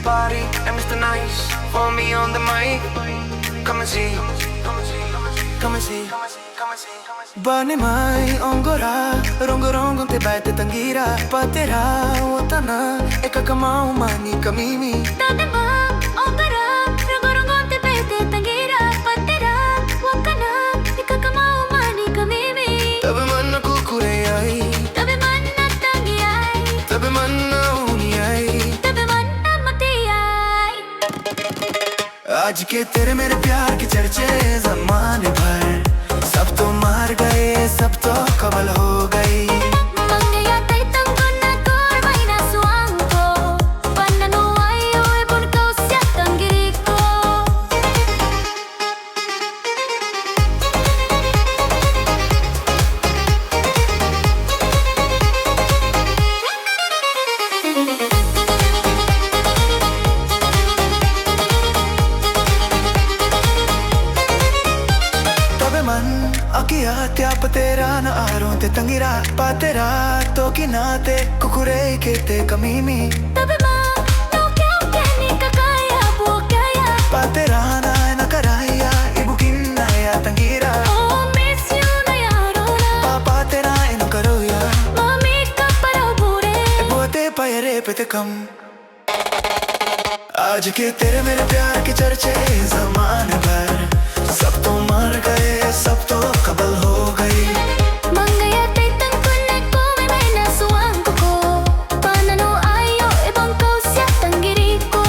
Party and Mr. Nice for me on the mic. Come and see, come and see. Bani mai ongora, rongo rongo te baite tangira, patera otana, eka kamau mani kamimi. Tade ma ongora, rongo rongo te baite tangira, patera otana, eka kamau mani kamimi. Tabe manna kukure ai, tabe manna tangi ai, tabe manna uni ai, tabe manna mati ai. आज के तेरे मेरे प्यार की चर्चे ज़माने भर, सब तो मार गए, सब तो कबल हो गई. Mangaya tay tangguna kor may nasuang ko, pananuay o ibon ko siya tanggiri ko. Akia tiap tera na aron te tangira patera to kinate kukure ke te kamimi. Tabe ma no kya ni kakaya buokaya, Patera na karaya ibukin na ya tangira. oh miss you na yarona, Papa tera eno karoya mami ka para bure. बोते पैरे पे ते कम. आज के तेरे मेरे प्यार की चर्चे ज़माने भर, सब तो मर गए, सब तो कबल हो गई. Mangaya tay tangguna ko may nasuang ko, pananuay o ibon ko siya tanggiri ko.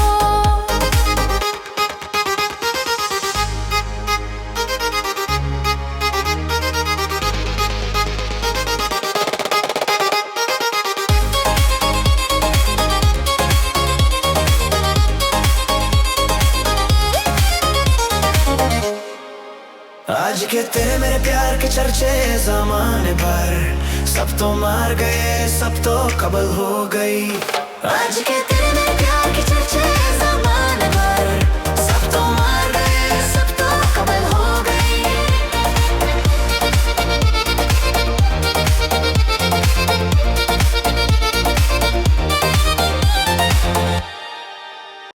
आज के तेरे मेरे प्यार के चर्चे ज़माने भर, सब तो मार गए, सब तो कबल हो गई. आज के तेरे मेरे प्यार की चर्चा